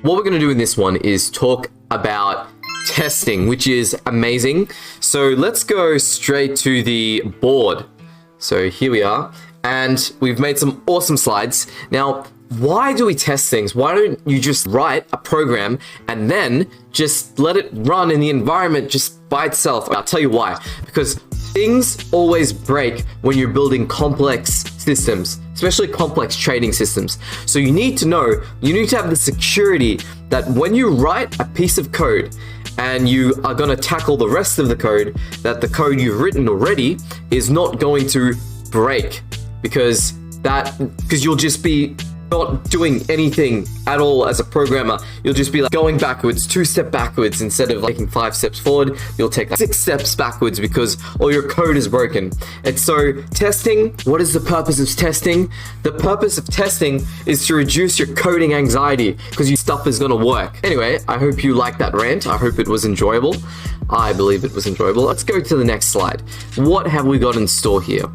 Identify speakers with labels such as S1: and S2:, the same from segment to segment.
S1: what we're going to do in this one is talk about testing, which is amazing. So let's go straight to the board. So here we are, and we've made some awesome slides. Now, why do we test things? Why don't you just write a program and then just let it run in the environment just by itself? I'll tell you why. Because things always break when you're building complex systems, especially complex trading systems. So you need to know, you need to have the security that when you write a piece of code and you are going to tackle the rest of the code, that the code you've written already is not going to break, because you'll just be not doing anything at all as a programmer. You'll just be like going backwards, 2 steps backwards instead of taking 5 steps forward. You'll take like 6 steps backwards because all your code is broken. And so testing, what is the purpose of testing? The purpose of testing is to reduce your coding anxiety, because your stuff is going to work. Anyway, I hope you liked that rant. I hope it was enjoyable. I believe it was enjoyable. Let's go to the next slide. What have we got in store here?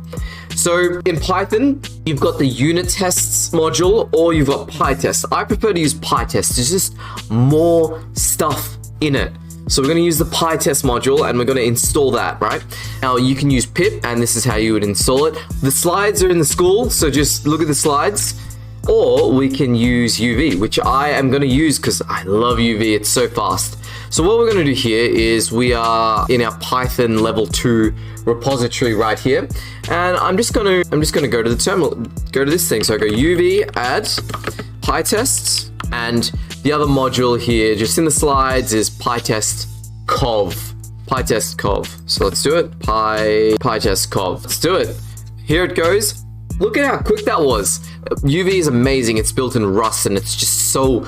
S1: So in Python, you've got the unit tests module, or you've got PyTest. I prefer to use PyTest. There's just more stuff in it. So we're going to use the PyTest module and we're going to install that, right? Now you can use pip, and this is how you would install it. The slides are in the Skool, so just look at the slides. Or we can use UV, which I am going to use because I love UV. It's so fast. So what we're going to do here is we are in our Python level 2 repository right here, and I'm just going to go to the terminal, go to this thing. So I go UV add PyTest, and the other module here just in the slides is PyTest cov. PyTest cov. So let's do it. PyTest cov. Let's do it. Here it goes. Look at how quick that was. UV is amazing. It's built in Rust, and it's just so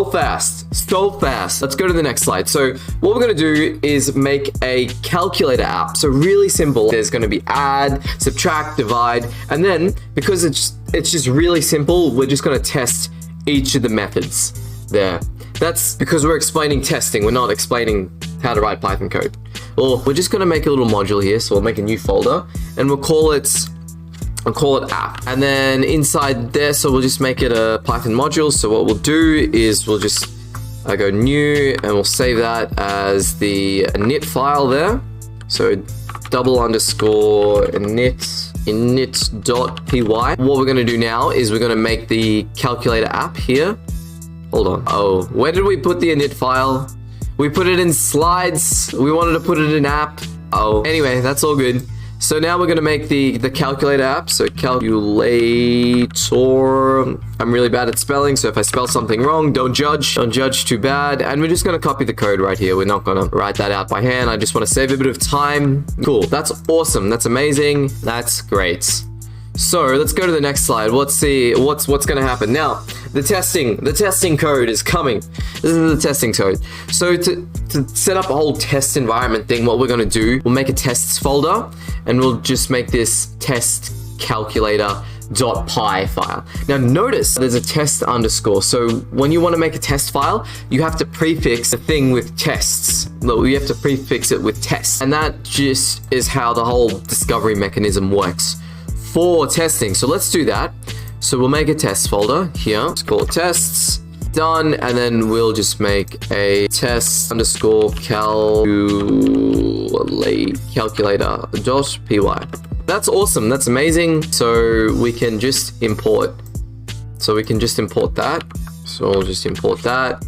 S1: fast. So fast. Let's go to the next slide. So what we're going to do is make a calculator app. So really simple. There's going to be add, subtract, divide, and then because it's just really simple, we're just going to test each of the methods there. That's because we're explaining testing. We're not explaining how to write Python code. Or we're just going to make a little module here. So we'll make a new folder and we'll call it app, and then inside there, so we'll just make it a Python module. So what we'll do is we'll just go new, and we'll save that as the init file there. So init.py. What we're going to do now is we're going to make the calculator app here. Hold on. Oh, where did we put the init file? We put it in slides. We wanted to put it in app. Oh, anyway, that's all good. So now we're going to make the calculator app. So calculator. I'm really bad at spelling, so if I spell something wrong, don't judge. Don't judge too bad. And we're just going to copy the code right here. We're not going to write that out by hand. I just want to save a bit of time. Cool. That's awesome. That's amazing. That's great. So let's go to the next slide. Let's see what's going to happen. Now, the testing code is coming. This is the testing code. So to set up a whole test environment thing, what we're going to do, we'll make a tests folder, and we'll just make this test calculator.py file. Now notice there's a test underscore. So when you want to make a test file, you have to prefix the thing with tests. Look, you have to prefix it with tests. And that just is how the whole discovery mechanism works for testing. So let's do that. So we'll make a test folder here. Let's call it tests. Done. And then we'll just make a test underscore calculator.py. That's awesome. That's amazing. So we can just import. So that. So we'll just import that.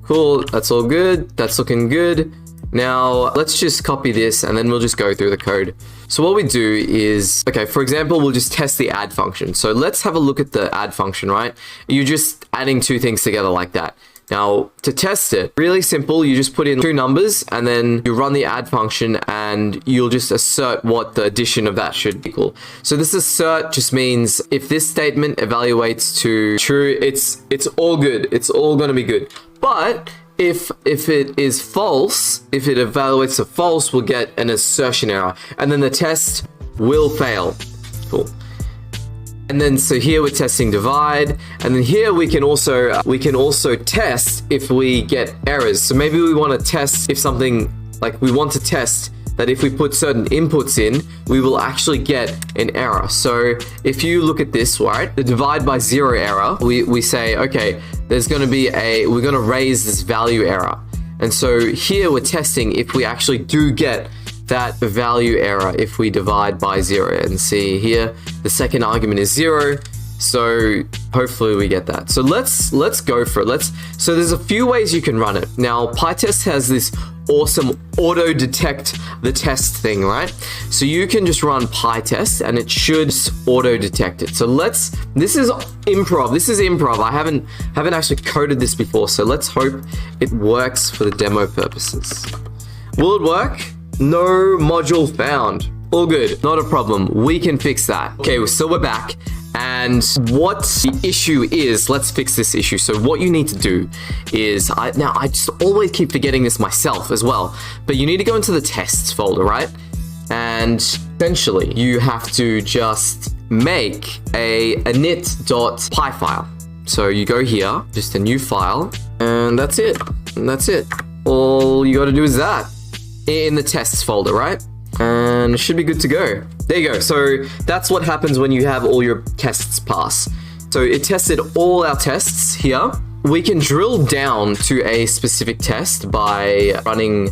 S1: Cool. That's all good. That's looking good. Now let's just copy this, and then we'll just go through the code. So what we do is, okay, for example, we'll just test the add function. So let's have a look at the add function, right? You're just adding 2 things together like that. Now to test it, really simple. You just put in 2 numbers, and then you run the add function, and you'll just assert what the addition of that should equal. So this assert just means if this statement evaluates to true, it's all good. It's all going to be good. But if it is false, if it evaluates to false, we'll get an assertion error, and then the test will fail. Cool. And then so here we're testing divide, and then here we can also test if we get errors. So maybe we want to test if something, like we want to test that if we put certain inputs in, we will actually get an error. So if you look at this, right, the divide by 0 error, we say, okay, there's going to be we're going to raise this value error. And so here we're testing if we actually do get that value error if we divide by 0. And see here, the second argument is 0. So hopefully we get that. So let's go for it. So there's a few ways you can run it. Now PyTest has this awesome auto detect the test thing, right? So you can just run PyTest and it should auto detect it. So this is improv. I haven't actually coded this before, so let's hope it works for the demo purposes. Will it work? No module found. All good, not a problem. We can fix that. Okay, so we're back. And what the issue is, let's fix this issue. So what you need to do is, I just always keep forgetting this myself as well, but you need to go into the tests folder, right? And essentially you have to just make a init.py file. So you go here, just a new file, and that's it. All you got to do is that in the tests folder, right? And it should be good to go. There you go. So that's what happens when you have all your tests pass. So it tested all our tests here. We can drill down to a specific test by running,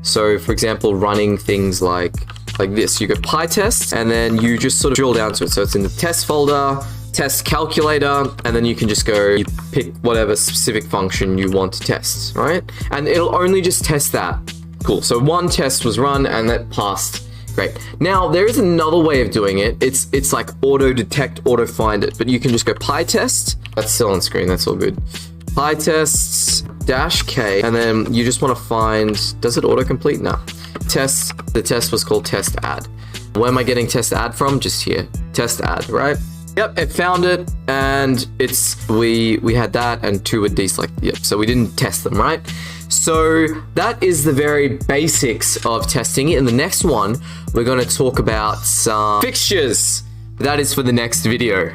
S1: so for example, running things like this. You go PyTest and then you just sort of drill down to it. So it's in the test folder, test calculator, and then you can just go, you pick whatever specific function you want to test, right? And it'll only just test that. Cool. So one test was run and that passed. Great. Now there is another way of doing it. It's like auto detect, auto find it, but you can just go PyTest. That's still on screen. That's all good. PyTest -k, and then you just want to find. Does it autocomplete? No. The test was called test add. Where am I getting test add from? Just here. Test add, right? Yep, it found it, and we had that, and 2 were deselected. Yep. So we didn't test them, right? So that is the very basics of testing. In the next one, we're going to talk about some fixtures. That is for the next video.